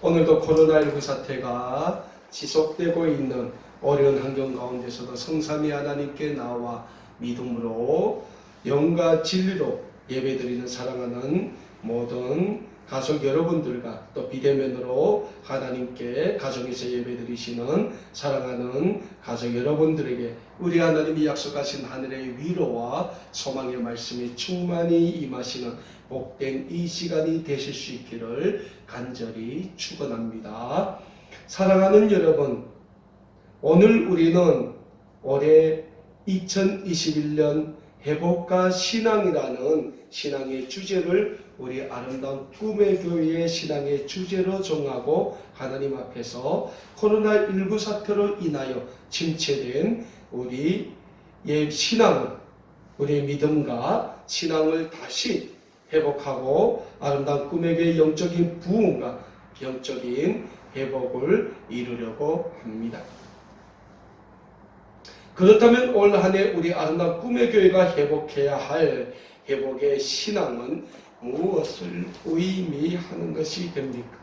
오늘도 코로나19 사태가 지속되고 있는 어려운 환경 가운데서도 성삼위 하나님께 나와 믿음으로 영과 진리로 예배드리는 사랑하는 모든 가족 여러분들과 또 비대면으로 하나님께 가정에서 예배드리시는 사랑하는 가족 여러분들에게 우리 하나님이 약속하신 하늘의 위로와 소망의 말씀이 충만히 임하시는 복된 이 시간이 되실 수 있기를 간절히 축원합니다. 사랑하는 여러분, 오늘 우리는 올해 2021년 회복과 신앙이라는 신앙의 주제를 우리 아름다운 꿈의 교회의 신앙의 주제로 정하고 하나님 앞에서 코로나19 사태로 인하여 침체된 우리의 신앙을, 우리의 믿음과 신앙을 다시 회복하고 아름다운 꿈의 교회의 영적인 부흥과 영적인 회복을 이루려고 합니다. 그렇다면 올 한 해 우리 아름다운 꿈의 교회가 회복해야 할 회복의 신앙은 무엇을 의미하는 것이 됩니까?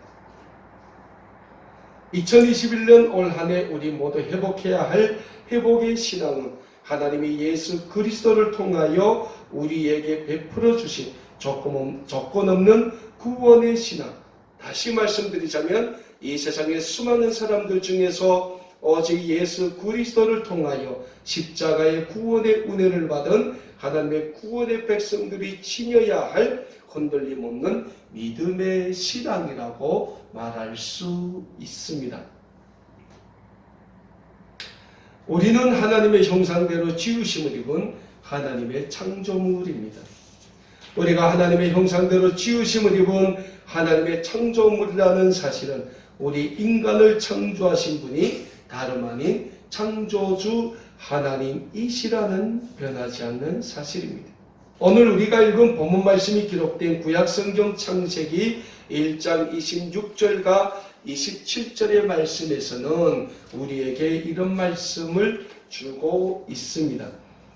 2021년 올 한 해 우리 모두 회복해야 할 회복의 신앙은 하나님이 예수 그리스도를 통하여 우리에게 베풀어 주신 조건 없는 구원의 신앙. 다시 말씀드리자면 이 세상의 수많은 사람들 중에서 오직 예수 그리스도를 통하여 십자가의 구원의 은혜를 받은 하나님의 구원의 백성들이 지녀야 할 흔들림 없는 믿음의 신앙이라고 말할 수 있습니다. 우리는 하나님의 형상대로 지으심을 입은 하나님의 창조물입니다. 우리가 하나님의 형상대로 지으심을 입은 하나님의 창조물이라는 사실은 우리 인간을 창조하신 분이 다름 아닌 창조주 하나님이시라는 변하지 않는 사실입니다. 오늘 우리가 읽은 본문 말씀이 기록된 구약성경 창세기 1장 26절과 27절의 말씀에서는 우리에게 이런 말씀을 주고 있습니다.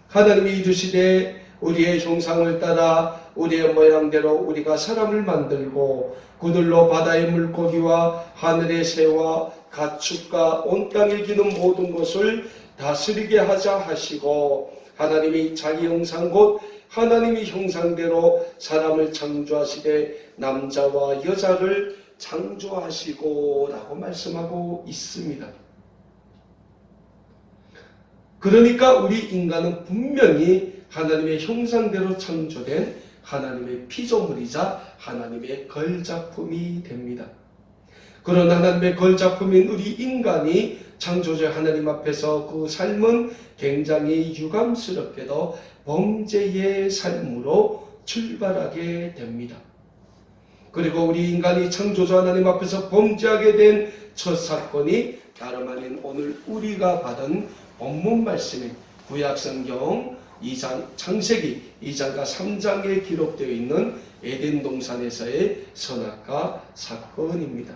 하나님이 이르시되 우리의 형상을 따라 우리의 모양대로 우리가 사람을 만들고 그들로 바다의 물고기와 하늘의 새와 가축과 온 땅에 기는 모든 것을 다스리게 하자 하시고 하나님이 자기 형상 곧 하나님의 형상대로 사람을 창조하시되 남자와 여자를 창조하시고 라고 말씀하고 있습니다. 그러니까 우리 인간은 분명히 하나님의 형상대로 창조된 하나님의 피조물이자 하나님의 걸작품이 됩니다. 그런 하나님의 걸작품인 우리 인간이 창조주 하나님 앞에서 그 삶은 굉장히 유감스럽게도 범죄의 삶으로 출발하게 됩니다. 그리고 우리 인간이 창조주 하나님 앞에서 범죄하게 된 첫 사건이 다름 아닌 오늘 우리가 받은 본문 말씀인 구약성경 2장 창세기 2장과 3장에 기록되어 있는 에덴 동산에서의 선악과 사건입니다.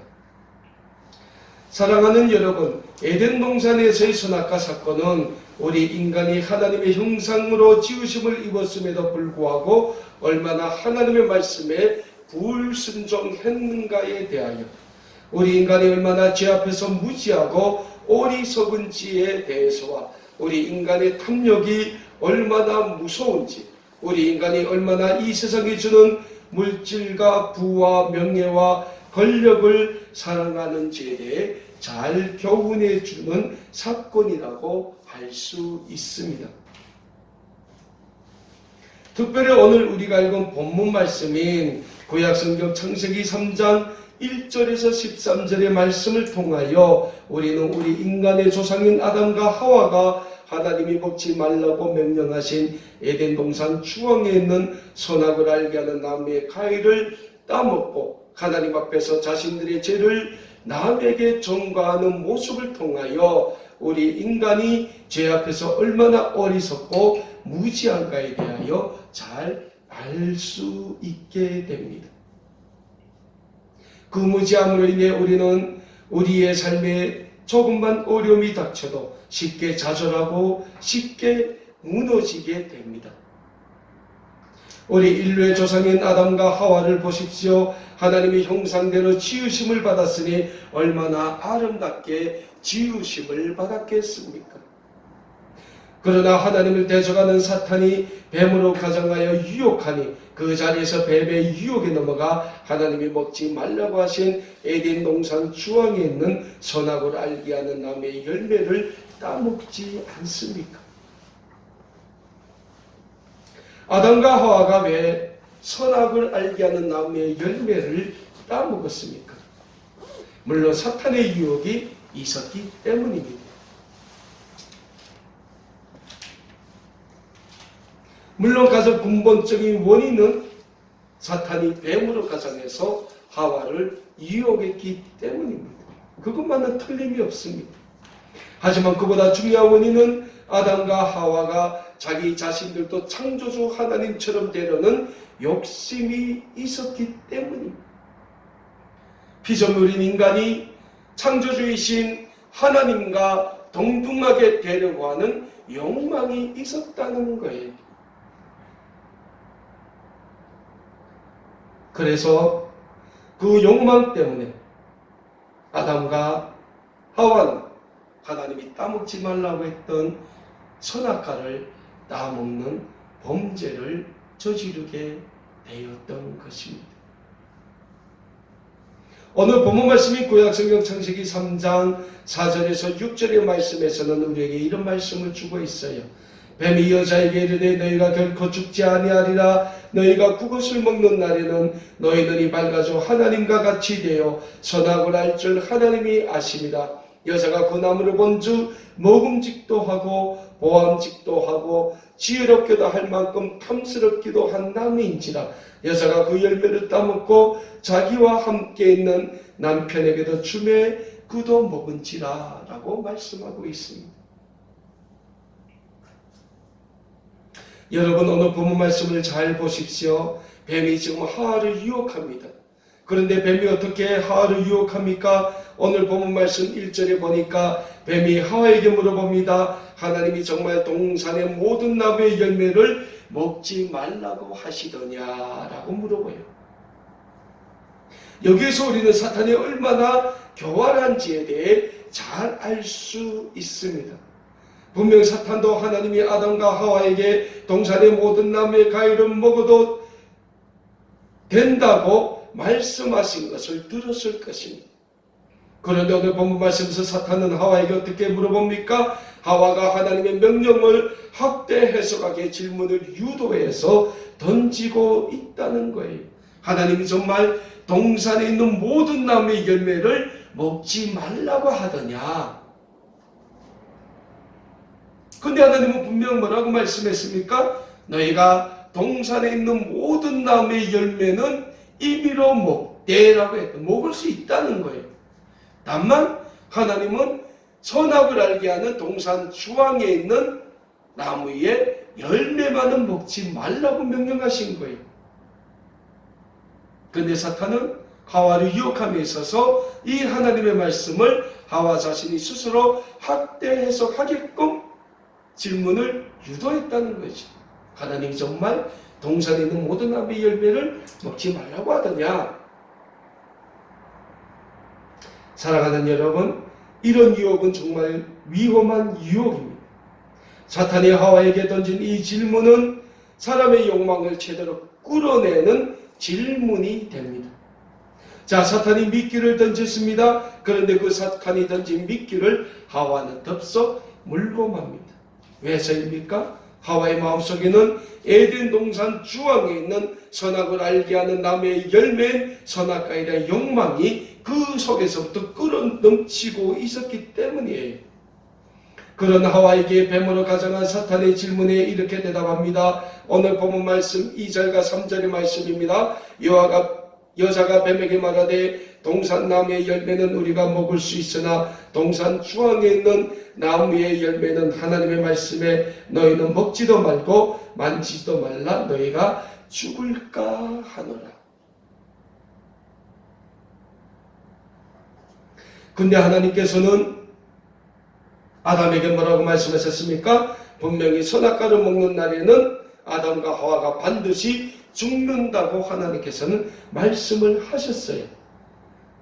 사랑하는 여러분, 에덴 동산에서의 선악과 사건은 우리 인간이 하나님의 형상으로 지으심을 입었음에도 불구하고 얼마나 하나님의 말씀에 불순종했는가에 대하여 우리 인간이 얼마나 죄 앞에서 무지하고 어리석은지에 대해서와 우리 인간의 탐욕이 얼마나 무서운지, 우리 인간이 얼마나 이 세상에 주는 물질과 부와 명예와 권력을 사랑하는지에 대해 잘 교훈해 주는 사건이라고 할 수 있습니다. 특별히 오늘 우리가 읽은 본문 말씀인 구약성경 창세기 3장 1절에서 13절의 말씀을 통하여 우리는 우리 인간의 조상인 아담과 하와가 하나님이 먹지 말라고 명령하신 에덴 동산 중앙에 있는 선악을 알게 하는 나무의 가위를 따먹고 하나님 앞에서 자신들의 죄를 남에게 전가하는 모습을 통하여 우리 인간이 죄 앞에서 얼마나 어리석고 무지한가에 대하여 잘 알 수 있게 됩니다. 그 무지함으로 인해 우리는 우리의 삶에 조금만 어려움이 닥쳐도 쉽게 좌절하고 쉽게 무너지게 됩니다. 우리 인류의 조상인 아담과 하와를 보십시오. 하나님의 형상대로 지으심을 받았으니 얼마나 아름답게 지으심을 받았겠습니까? 그러나 하나님을 대적하는 사탄이 뱀으로 가장하여 유혹하니 그 자리에서 뱀의 유혹에 넘어가 하나님이 먹지 말라고 하신 에덴 동산 주황에 있는 선악을 알게 하는 나무의 열매를 따먹지 않습니까? 아담과 하와가 왜 선악을 알게 하는 나무의 열매를 따먹었습니까? 물론 사탄의 유혹이 있었기 때문입니다. 물론 가장 근본적인 원인은 사탄이 뱀으로 가장해서 하와를 유혹했기 때문입니다. 그것만은 틀림이 없습니다. 하지만 그보다 중요한 원인은 아담과 하와가 자기 자신들도 창조주 하나님처럼 되려는 욕심이 있었기 때문입니다. 피조물인 인간이 창조주이신 하나님과 동등하게 되려고 하는 욕망이 있었다는 거예요. 그래서 그 욕망 때문에 아담과 하와는 하나님이 따먹지 말라고 했던 선악과를 따먹는 범죄를 저지르게 되었던 것입니다. 오늘 본문 말씀이 구약성경 창세기 3장 4절에서 6절의 말씀에서는 우리에게 이런 말씀을 주고 있어요. 뱀이 여자에게 이르되 너희가 결코 죽지 아니하리라. 너희가 그것을 먹는 날에는 너희 눈이 밝아져 하나님과 같이 되어 선악을 알 줄 하나님이 아심이라. 여자가 그 나무를 본즉 먹음직도 하고 보암직도 하고 지혜롭게도 할 만큼 탐스럽기도 한 나무인지라. 여자가 그 열매를 따먹고 자기와 함께 있는 남편에게도 주매 그도 먹은지라 라고 말씀하고 있습니다. 여러분 오늘 본문 말씀을 잘 보십시오. 뱀이 지금 하와를 유혹합니다. 그런데 뱀이 어떻게 하와를 유혹합니까? 오늘 본문 말씀 1절에 보니까 뱀이 하와에게 물어봅니다. 하나님이 정말 동산의 모든 나무의 열매를 먹지 말라고 하시더냐라고 물어봐요. 여기에서 우리는 사탄이 얼마나 교활한지에 대해 잘 알 수 있습니다. 분명 사탄도 하나님이 아담과 하와에게 동산의 모든 나무의 과일을 먹어도 된다고 말씀하신 것을 들었을 것입니다. 그런데 오늘 본문 말씀에서 사탄은 하와에게 어떻게 물어봅니까? 하와가 하나님의 명령을 확대 해석하게 질문을 유도해서 던지고 있다는 거예요. 하나님이 정말 동산에 있는 모든 나무의 열매를 먹지 말라고 하더냐? 근데 하나님은 분명 뭐라고 말씀했습니까? 너희가 동산에 있는 모든 나무의 열매는 임의로 먹되라고 했다. 먹을 수 있다는 거예요. 다만 하나님은 선악을 알게 하는 동산 주황에 있는 나무의 열매만은 먹지 말라고 명령하신 거예요. 그런데 사탄은 하와를 유혹함에 있어서 이 하나님의 말씀을 하와 자신이 스스로 확대 해석하게끔 질문을 유도했다는 거죠. 하나님이 정말 동산에 있는 모든 나무의 열매를 먹지 말라고 하더냐? 사랑하는 여러분, 이런 유혹은 정말 위험한 유혹입니다. 사탄이 하와에게 던진 이 질문은 사람의 욕망을 제대로 끌어내는 질문이 됩니다. 자, 사탄이 미끼를 던졌습니다. 그런데 그 사탄이 던진 미끼를 하와는 덥석 물고 맙니다. 왜서입니까? 하와의 마음속에는 에덴 동산 주황에 있는 선악을 알게 하는 나무의 열매인 선악과에 대한 욕망이 그 속에서부터 끌어넘치고 있었기 때문이에요. 그런 하와에게 뱀으로 가장한 사탄의 질문에 이렇게 대답합니다. 오늘 본문 말씀 2절과 3절의 말씀입니다. 여자가 뱀에게 말하되 동산 나무의 열매는 우리가 먹을 수 있으나 동산 주황에 있는 나무의 열매는 하나님의 말씀에 너희는 먹지도 말고 만지지도 말라 너희가 죽을까 하노라. 근데 하나님께서는 아담에게 뭐라고 말씀하셨습니까? 분명히 선악과를 먹는 날에는 아담과 하와가 반드시 죽는다고 하나님께서는 말씀을 하셨어요.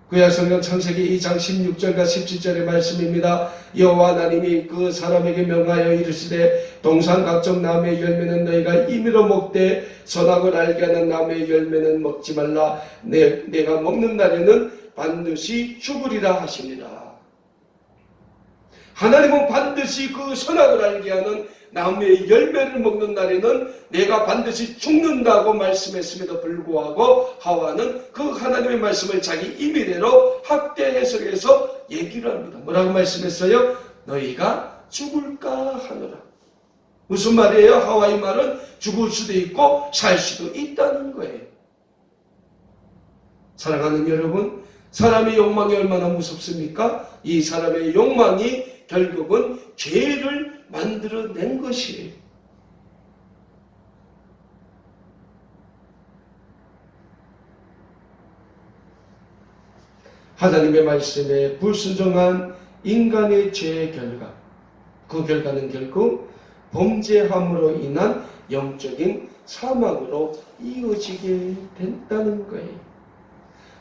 구약성경 창세기 2장 16절과 17절의 말씀입니다. 여호와 하나님이 그 사람에게 명하여 이르시되 동산 각종 나무의 열매는 너희가 임의로 먹되 선악을 알게 하는 나무의 열매는 먹지 말라. 내가 먹는 날에는 반드시 죽으리라 하십니다. 하나님은 반드시 그 선악을 알게 하는 나무의 열매를 먹는 날에는 내가 반드시 죽는다고 말씀했음에도 불구하고 하와는 그 하나님의 말씀을 자기 임의대로 확대 해석해서 얘기를 합니다. 뭐라고 말씀했어요? 너희가 죽을까 하노라. 무슨 말이에요? 하와의 말은 죽을 수도 있고 살 수도 있다는 거예요. 사랑하는 여러분, 사람의 욕망이 얼마나 무섭습니까? 이 사람의 욕망이 결국은 죄를 만들어낸 것이에요. 하나님의 말씀에 불순종한 인간의 죄의 결과, 그 결과는 결국 범죄함으로 인한 영적인 사망으로 이어지게 된다는 거예요.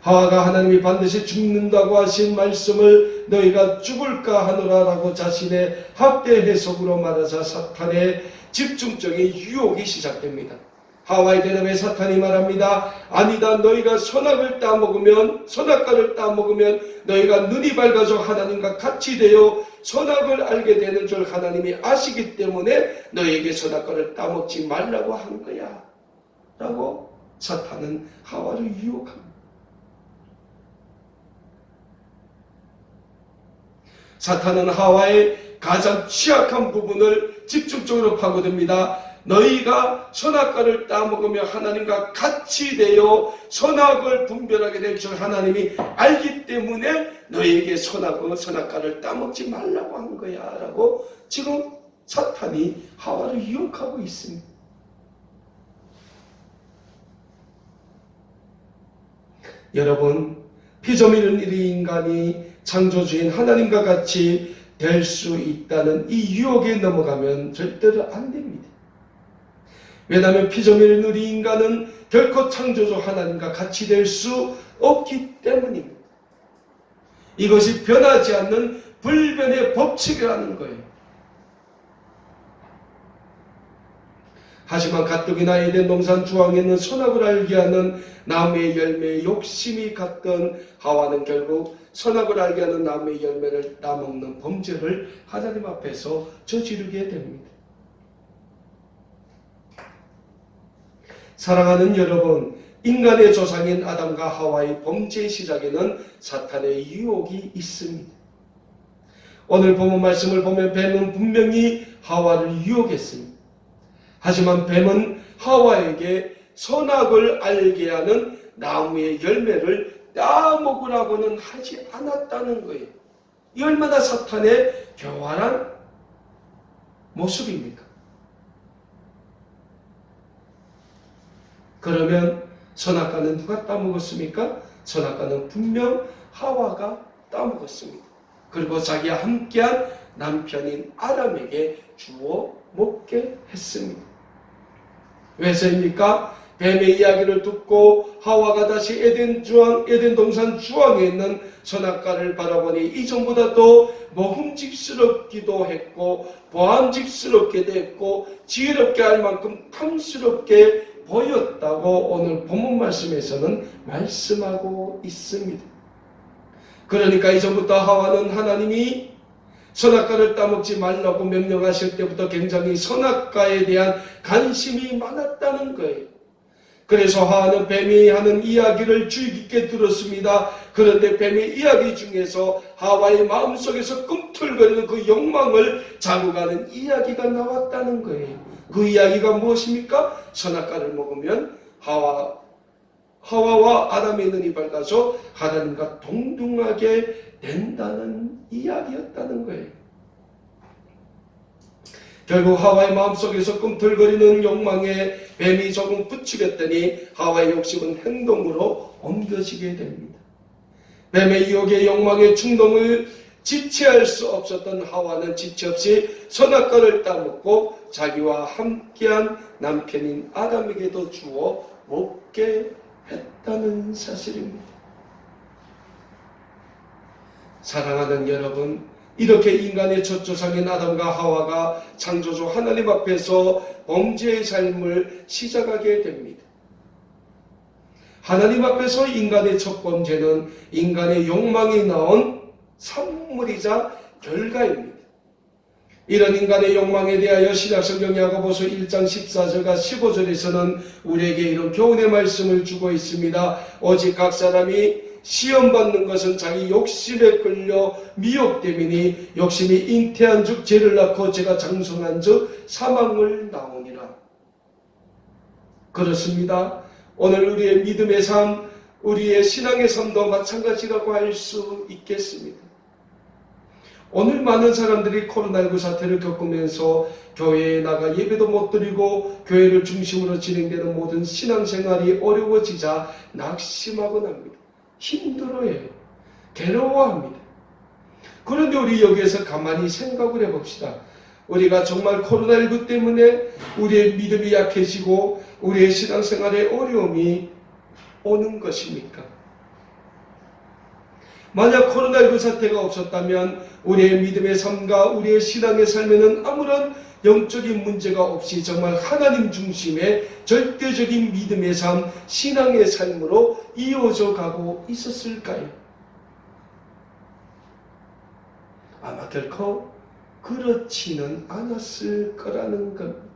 하와가 하나님이 반드시 죽는다고 하신 말씀을 너희가 죽을까 하노라 라고 자신의 확대 해석으로 말하자 사탄의 집중적인 유혹이 시작됩니다. 하와의 대답에 사탄이 말합니다. 아니다, 너희가 선악과를 따먹으면 너희가 눈이 밝아져 하나님과 같이 되어 선악을 알게 되는 줄 하나님이 아시기 때문에 너희에게 선악과를 따먹지 말라고 한 거야 라고 사탄은 하와를 유혹합니다. 사탄은 하와의 가장 취약한 부분을 집중적으로 파고듭니다. 너희가 선악과를 따먹으며 하나님과 같이 되어 선악을 분별하게 될 줄 하나님이 알기 때문에 너희에게 선악과를 따먹지 말라고 한 거야 라고 지금 사탄이 하와를 유혹하고 있습니다. 여러분, 피조물은 이 인간이 창조주인 하나님과 같이 될 수 있다는 이 유혹에 넘어가면 절대로 안 됩니다. 왜냐하면 피조물인 우리 인간은 결코 창조주 하나님과 같이 될 수 없기 때문입니다. 이것이 변하지 않는 불변의 법칙이라는 거예요. 하지만 가뜩이나 에덴 동산 주황에 있는 선악을 알게 하는 나무의 열매에 욕심이 갔던 하와는 결국 선악을 알게 하는 나무의 열매를 따먹는 범죄를 하나님 앞에서 저지르게 됩니다. 사랑하는 여러분, 인간의 조상인 아담과 하와의 범죄의 시작에는 사탄의 유혹이 있습니다. 오늘 본문 말씀을 보면 뱀은 분명히 하와를 유혹했습니다. 하지만 뱀은 하와에게 선악을 알게 하는 나무의 열매를 따먹으라고는 하지 않았다는 거예요. 이 얼마나 사탄의 교활한 모습입니까? 그러면 선악과는 누가 따먹었습니까? 선악과는 분명 하와가 따먹었습니다. 그리고 자기와 함께한 남편인 아람에게 주어 먹게 했습니다. 왜서입니까? 뱀의 이야기를 듣고 하와가 다시 에덴 동산 주황에 있는 선악과를 바라보니 이전보다도 먹음직스럽기도 했고 보암직스럽게도 했고 지혜롭게 할 만큼 탐스럽게 보였다고 오늘 본문 말씀에서는 말씀하고 있습니다. 그러니까 이전부터 하와는 하나님이 선악과를 따먹지 말라고 명령하실 때부터 굉장히 선악과에 대한 관심이 많았다는 거예요. 그래서 하와는 뱀이 하는 이야기를 주의 깊게 들었습니다. 그런데 뱀의 이야기 중에서 하와의 마음속에서 꿈틀거리는 그 욕망을 자극하는 이야기가 나왔다는 거예요. 그 이야기가 무엇입니까? 선악과를 먹으면 하와와 아담의 눈이 밝아서 하나님과 동등하게 된다는 이야기였다는 거예요. 결국 하와의 마음속에서 꿈틀거리는 욕망에 뱀이 조금 부추겼더니 하와의 욕심은 행동으로 옮겨지게 됩니다. 뱀의 유혹의 욕망의 충동을 지체할 수 없었던 하와는 지체 없이 선악과를 따먹고 자기와 함께한 남편인 아담에게도 주어 먹게 했다는 사실입니다. 사랑하는 여러분, 이렇게 인간의 첫 조상인 아담과 하와가 창조주 하나님 앞에서 범죄의 삶을 시작하게 됩니다. 하나님 앞에서 인간의 첫 범죄는 인간의 욕망이 낳은 산물이자 결과입니다. 이런 인간의 욕망에 대하여 신약성경 야고보서 1장 14절과 15절에서는 우리에게 이런 교훈의 말씀을 주고 있습니다. 오직 각 사람이 시험받는 것은 자기 욕심에 끌려 미혹됨이니 욕심이 잉태한 즉 죄를 낳고 죄가 장성한 즉 사망을 낳으니라. 그렇습니다. 오늘 우리의 믿음의 삶, 우리의 신앙의 삶도 마찬가지라고 할 수 있겠습니다. 오늘 많은 사람들이 코로나19 사태를 겪으면서 교회에 나가 예배도 못 드리고 교회를 중심으로 진행되는 모든 신앙생활이 어려워지자 낙심하곤 합니다. 힘들어해요. 괴로워합니다. 그런데 우리 여기에서 가만히 생각을 해봅시다. 우리가 정말 코로나19 때문에 우리의 믿음이 약해지고 우리의 신앙생활에 어려움이 오는 것입니까? 만약 코로나19 사태가 없었다면 우리의 믿음의 삶과 우리의 신앙의 삶에는 아무런 영적인 문제가 없이 정말 하나님 중심의 절대적인 믿음의 삶, 신앙의 삶으로 이어져 가고 있었을까요? 아마 결코 그렇지는 않았을 거라는 겁니다.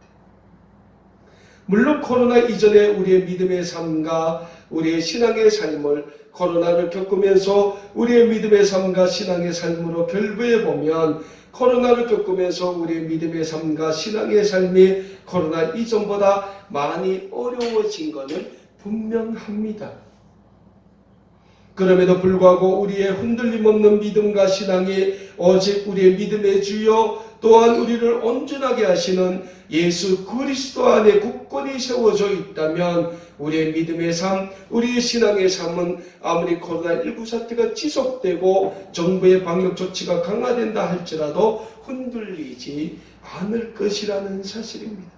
물론 코로나 이전에 우리의 믿음의 삶과 우리의 신앙의 삶을 코로나를 겪으면서 우리의 믿음의 삶과 신앙의 삶으로 결부해 보면 코로나를 겪으면서 우리의 믿음의 삶과 신앙의 삶이 코로나 이전보다 많이 어려워진 것은 분명합니다. 그럼에도 불구하고 우리의 흔들림 없는 믿음과 신앙이 오직 우리의 믿음의 주요 또한 우리를 온전하게 하시는 예수 그리스도 안에 굳건히 세워져 있다면 우리의 믿음의 삶, 우리의 신앙의 삶은 아무리 코로나19 사태가 지속되고 정부의 방역 조치가 강화된다 할지라도 흔들리지 않을 것이라는 사실입니다.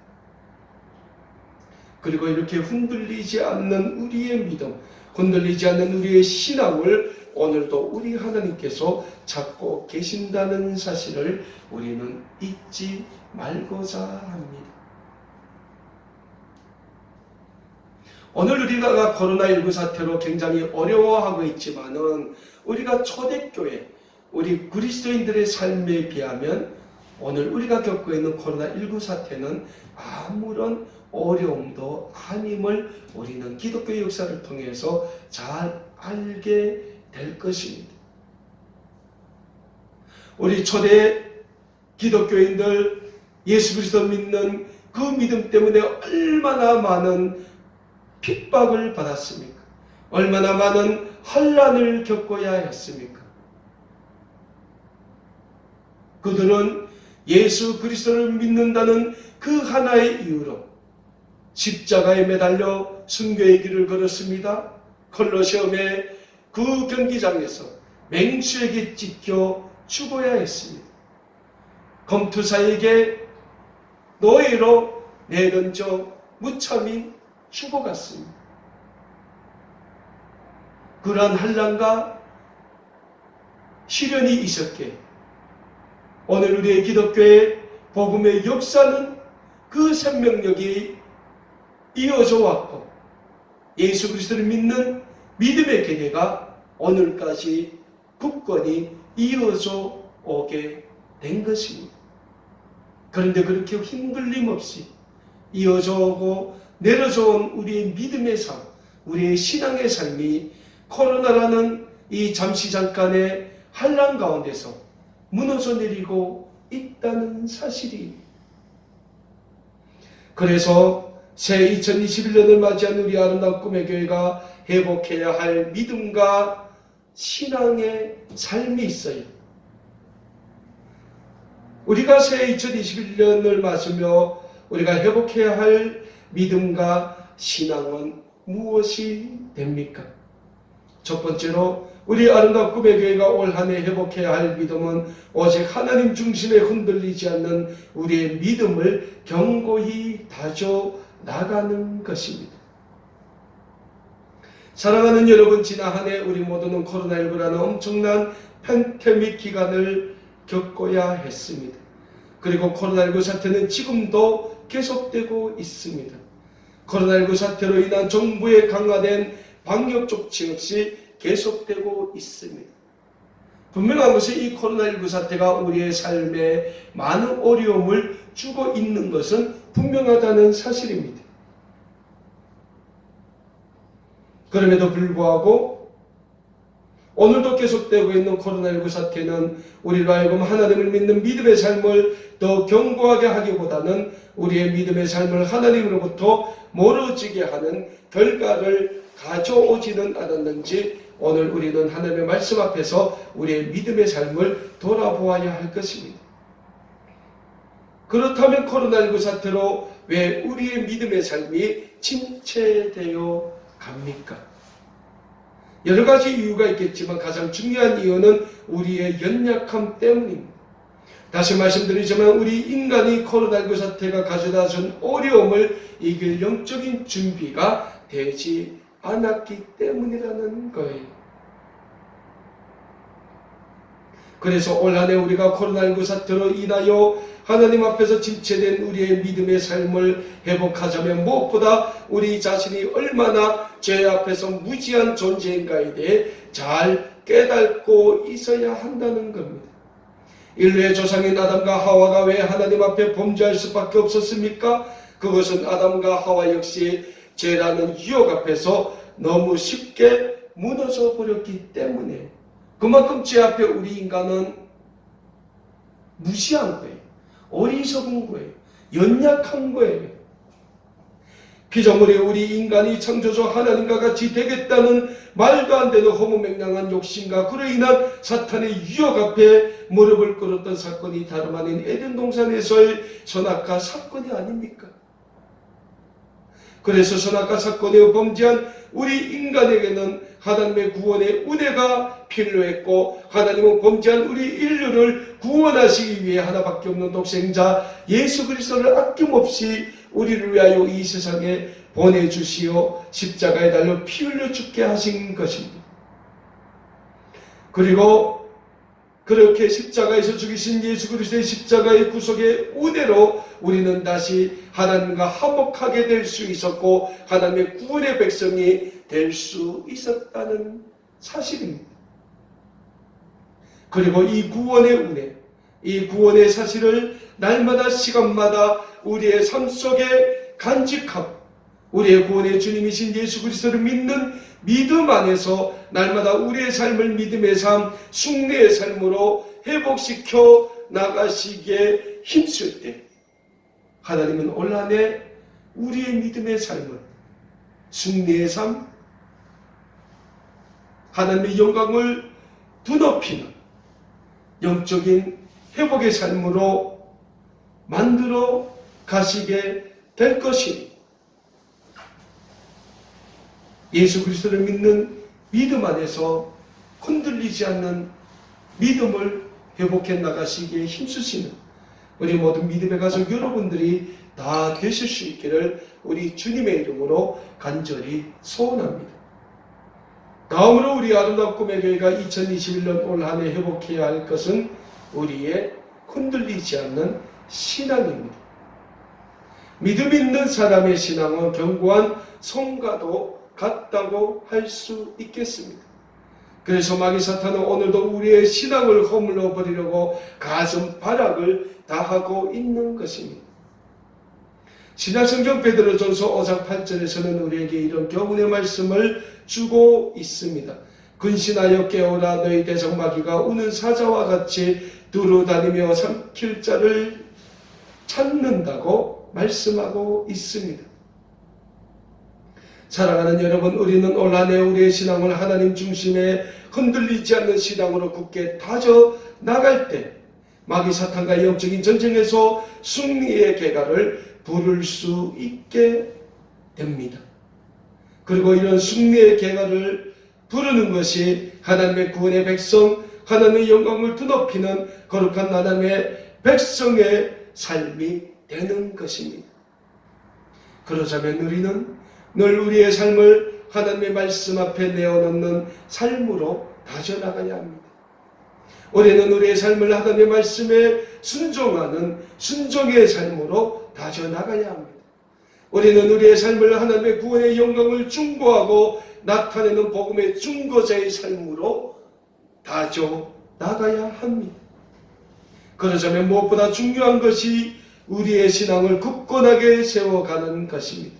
그리고 이렇게 흔들리지 않는 우리의 믿음, 흔들리지 않는 우리의 신앙을 오늘도 우리 하나님께서 찾고 계신다는 사실을 우리는 잊지 말고자 합니다. 오늘 우리가 코로나19 사태로 굉장히 어려워하고 있지만은 우리가 초대교회, 우리 그리스도인들의 삶에 비하면 오늘 우리가 겪고 있는 코로나19 사태는 아무런 어려움도 아님을 우리는 기독교의 역사를 통해서 잘 알게 될 것입니다. 우리 초대 기독교인들 예수 그리스도 믿는 그 믿음 때문에 얼마나 많은 핍박을 받았습니까? 얼마나 많은 환난을 겪어야 했습니까? 그들은 예수 그리스도를 믿는다는 그 하나의 이유로 십자가에 매달려 순교의 길을 걸었습니다. 콜로세움의 그 경기장에서 맹수에게 찢겨 죽어야 했습니다. 검투사에게 노예로 내던져 무참히 죽어갔습니다. 그러한 환난과 시련이 있었기에 오늘 우리의 기독교의 복음의 역사는 그 생명력이 이어져 왔고 예수 그리스도를 믿는 믿음의 계계가 오늘까지 굳건히 이어져 오게 된 것입니다. 그런데 그렇게 흔들림 없이 이어져 오고 내려져 온 우리의 믿음의 삶, 우리의 신앙의 삶이 코로나라는 이 잠시 잠깐의 환난 가운데서 무너져 내리고 있다는 사실이. 그래서 새 2021년을 맞이한 우리 아름다운 꿈의 교회가 회복해야 할 믿음과 신앙의 삶이 있어요. 우리가 새 2021년을 맞으며 우리가 회복해야 할 믿음과 신앙은 무엇이 됩니까? 첫 번째로 우리 아름다운 꿈의 교회가 올 한 해 회복해야 할 믿음은 오직 하나님 중심에 흔들리지 않는 우리의 믿음을 견고히 다져 나가는 것입니다. 사랑하는 여러분, 지난 한 해 우리 모두는 코로나19라는 엄청난 팬데믹 기간을 겪어야 했습니다. 그리고 코로나19 사태는 지금도 계속되고 있습니다. 코로나19 사태로 인한 정부의 강화된 방역 조치 역시 계속되고 있습니다. 분명한 것은 이 코로나19 사태가 우리의 삶에 많은 어려움을 주고 있는 것은 분명하다는 사실입니다. 그럼에도 불구하고 오늘도 계속되고 있는 코로나19 사태는 우리로 하여금 하나님을 믿는 믿음의 삶을 더 견고하게 하기보다는 우리의 믿음의 삶을 하나님으로부터 멀어지게 하는 결과를 가져오지는 않았는지 오늘 우리는 하나님의 말씀 앞에서 우리의 믿음의 삶을 돌아보아야 할 것입니다. 그렇다면 코로나19 사태로 왜 우리의 믿음의 삶이 침체되어 갑니까? 여러 가지 이유가 있겠지만 가장 중요한 이유는 우리의 연약함 때문입니다. 다시 말씀드리지만 우리 인간이 코로나19 사태가 가져다 준 어려움을 이길 영적인 준비가 되지 않았기 때문이라는 거예요. 그래서 올 한 해 우리가 코로나19 사태로 인하여 하나님 앞에서 침체된 우리의 믿음의 삶을 회복하자면 무엇보다 우리 자신이 얼마나 죄 앞에서 무지한 존재인가에 대해 잘 깨닫고 있어야 한다는 겁니다. 인류의 조상인 아담과 하와가 왜 하나님 앞에 범죄할 수밖에 없었습니까? 그것은 아담과 하와 역시 죄라는 유혹 앞에서 너무 쉽게 무너져 버렸기 때문에 그만큼 죄 앞에 우리 인간은 무시한 거예요. 어리석은 거예요. 연약한 거예요. 피조물이 우리 인간이 창조주 하나님과 같이 되겠다는 말도 안 되는 허무맹랑한 욕심과 그로 인한 사탄의 유혹 앞에 무릎을 꿇었던 사건이 다름 아닌 에덴 동산에서의 선악과 사건이 아닙니까? 그래서 선악과 사건에 범죄한 우리 인간에게는 하나님의 구원의 은혜가 필요했고 하나님은 범죄한 우리 인류를 구원하시기 위해 하나밖에 없는 독생자 예수 그리스도를 아낌없이 우리를 위하여 이 세상에 보내주시어 십자가에 달려 피 흘려 죽게 하신 것입니다. 그리고 그렇게 십자가에서 죽이신 예수 그리스도의 십자가의 구속의 은혜로 우리는 다시 하나님과 화목하게 될 수 있었고 하나님의 구원의 백성이 될 수 있었다는 사실입니다. 그리고 이 구원의 은혜, 이 구원의 사실을 날마다 시간마다 우리의 삶 속에 간직하고 우리의 구원의 주님이신 예수 그리스도를 믿는 믿음 안에서 날마다 우리의 삶을 믿음의 삶, 숭례의 삶으로 회복시켜 나가시기에 힘쓸 때 하나님은 올 한 해 우리의 믿음의 삶을 숭례의 삶, 하나님의 영광을 드높이는 영적인 회복의 삶으로 만들어 가시게 될 것이니 예수 그리스도를 믿는 믿음 안에서 흔들리지 않는 믿음을 회복해 나가시기에 힘쓰시는 우리 모든 믿음의 가족 여러분들이 다 되실 수 있기를 우리 주님의 이름으로 간절히 소원합니다. 다음으로 우리 아름다운 꿈의 교회가 2021년 올 한 해 회복해야 할 것은 우리의 흔들리지 않는 신앙입니다. 믿음 있는 사람의 신앙은 견고한 성과도 같다고 할 수 있겠습니다. 그래서 마귀 사탄은 오늘도 우리의 신앙을 허물어 버리려고 가슴 발악을 다하고 있는 것입니다. 신약성경 베드로전서 5장 8절에서는 우리에게 이런 교훈의 말씀을 주고 있습니다. 근신하여 깨어라 너희 대적 마귀가 우는 사자와 같이 두루다니며 삼킬 자를 찾는다고 말씀하고 있습니다. 사랑하는 여러분, 우리는 올 한 해 우리의 신앙을 하나님 중심에 흔들리지 않는 신앙으로 굳게 다져 나갈 때 마귀 사탄과 영적인 전쟁에서 승리의 계가를 부를 수 있게 됩니다. 그리고 이런 승리의 계가를 부르는 것이 하나님의 구원의 백성, 하나님의 영광을 드높이는 거룩한 하나님의 백성의 삶이 되는 것입니다. 그러자면 우리는 늘 우리의 삶을 하나님의 말씀 앞에 내어놓는 삶으로 다져나가야 합니다. 우리는 우리의 삶을 하나님의 말씀에 순종하는 순종의 삶으로 다져나가야 합니다. 우리는 우리의 삶을 하나님의 구원의 영광을 중보하고 나타내는 복음의 중보자의 삶으로 다져나가야 합니다. 그러자면 무엇보다 중요한 것이 우리의 신앙을 굳건하게 세워가는 것입니다.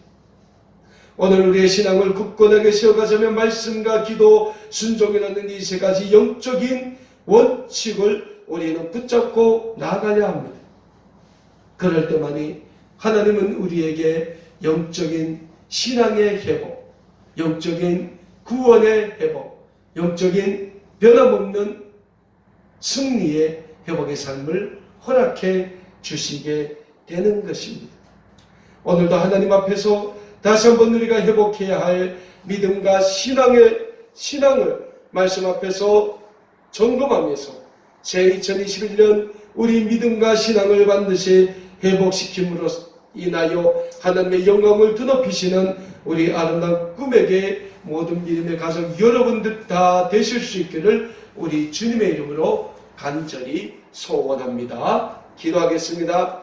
오늘 우리의 신앙을 굳건하게 세워가자면 말씀과 기도, 순종이라는 이 세 가지 영적인 원칙을 우리는 붙잡고 나가야 합니다. 그럴 때만이 하나님은 우리에게 영적인 신앙의 회복, 영적인 구원의 회복, 영적인 변함없는 승리의 회복의 삶을 허락해 주시게 되는 것입니다. 오늘도 하나님 앞에서 다시 한번 우리가 회복해야 할 믿음과 신앙을 말씀 앞에서 점검하면서 새 2021년 우리 믿음과 신앙을 반드시 회복시킴으로 인하여 하나님의 영광을 드높이시는 우리 아름다운 꿈에게 모든 믿음의 가정 여러분들 다 되실 수 있기를 우리 주님의 이름으로 간절히 소원합니다. 기도하겠습니다.